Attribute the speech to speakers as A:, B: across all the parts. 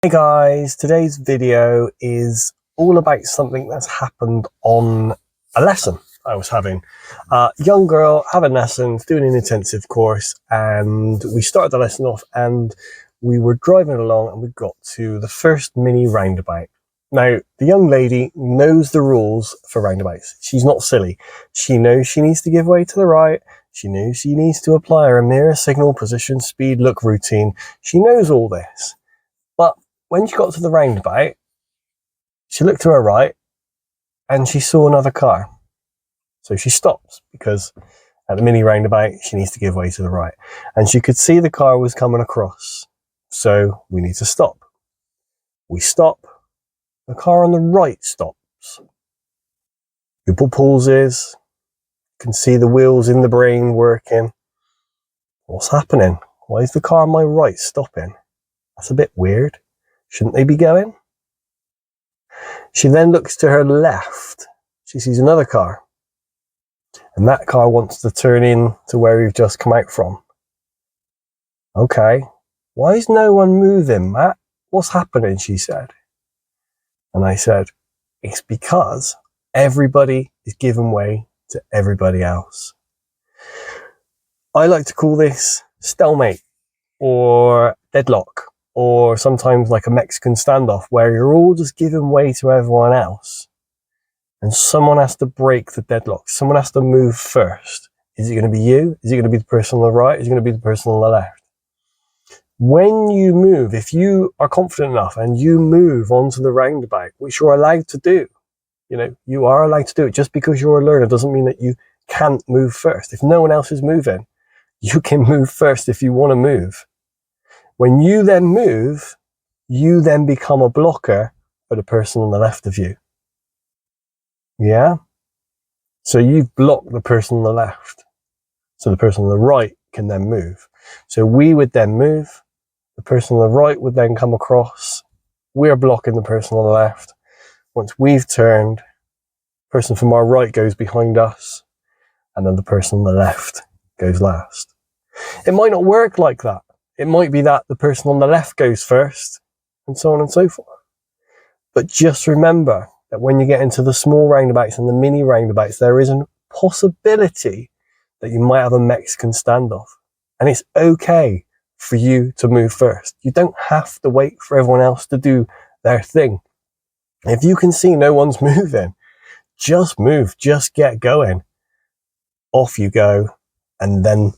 A: Hey guys, today's video is all about something that's happened on a lesson I was having. Young girl having lessons, doing an intensive course, and we started the lesson off and we were driving along and we got to the first mini roundabout. Now, the young lady knows the rules for roundabouts. She's not silly. She knows she needs to give way to the right. She knows she needs to apply her mirror signal, position, speed, look routine. She knows all this. But when she got to the roundabout, she looked to her right and she saw another car. So she stops because at the mini roundabout, she needs to give way to the right. And she could see the car was coming across. So we need to stop. We stop. The car on the right stops. Pupil pauses. You can see the wheels in the brain working. What's happening? Why is the car on my right stopping? That's a bit weird. Shouldn't they be going? She then looks to her left. She sees another car. And that car wants to turn in to where we've just come out from. Okay. Why is no one moving, Matt? What's happening? She said. And I said, it's because everybody is giving way to everybody else. I like to call this stalemate or deadlock, or sometimes like a Mexican standoff where you're all just giving way to everyone else and someone has to break the deadlock. Someone has to move first. Is it going to be you? Is it going to be the person on the right? Is it going to be the person on the left? When you move, if you are confident enough and you move onto the roundabout, which you're allowed to do, you are allowed to do it. Just because you're a learner doesn't mean that you can't move first. If no one else is moving, you can move first if you want to move. When you then move, you then become a blocker for the person on the left of you. Yeah? So you've blocked the person on the left. So the person on the right can then move. So we would then move. The person on the right would then come across. We're blocking the person on the left. Once we've turned, the person from our right goes behind us. And then the person on the left goes last. It might not work like that. It might be that the person on the left goes first, and so on and so forth. But just remember that when you get into the small roundabouts and the mini roundabouts, there is a possibility that you might have a Mexican standoff. And it's okay for you to move first. You don't have to wait for everyone else to do their thing. If you can see no one's moving, just move, just get going. Off you go, and then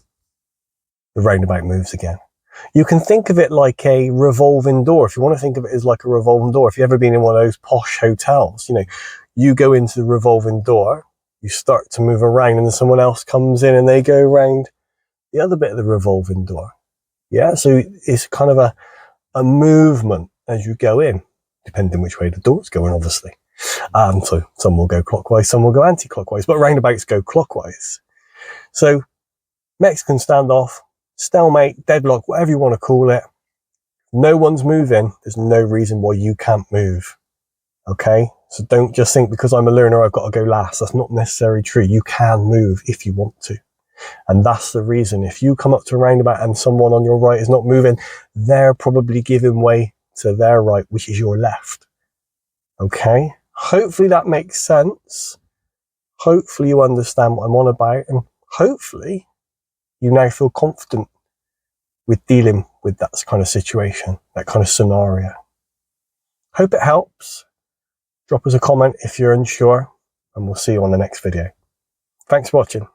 A: the roundabout moves again. You can think of it like a revolving door. If you want to think of it as like a revolving door, if you've ever been in one of those posh hotels, you go into the revolving door, you start to move around, and then someone else comes in and they go around the other bit of the revolving door. Yeah, so it's kind of a movement as you go in, depending which way the door's going, obviously. So some will go clockwise, some will go anti-clockwise, but roundabouts go clockwise. So Mexican standoff, stalemate, deadlock, whatever you want to call it. No one's moving. There's no reason why you can't move. Okay? So don't just think because I'm a learner, I've got to go last. That's not necessarily true. You can move if you want to. And that's the reason. If you come up to a roundabout and someone on your right is not moving, they're probably giving way to their right, which is your left. Okay? Hopefully that makes sense. Hopefully you understand what I'm on about, and hopefully you now feel confident with dealing with that kind of situation, that kind of scenario. Hope it helps. Drop us a comment if you're unsure, and we'll see you on the next video. Thanks for watching.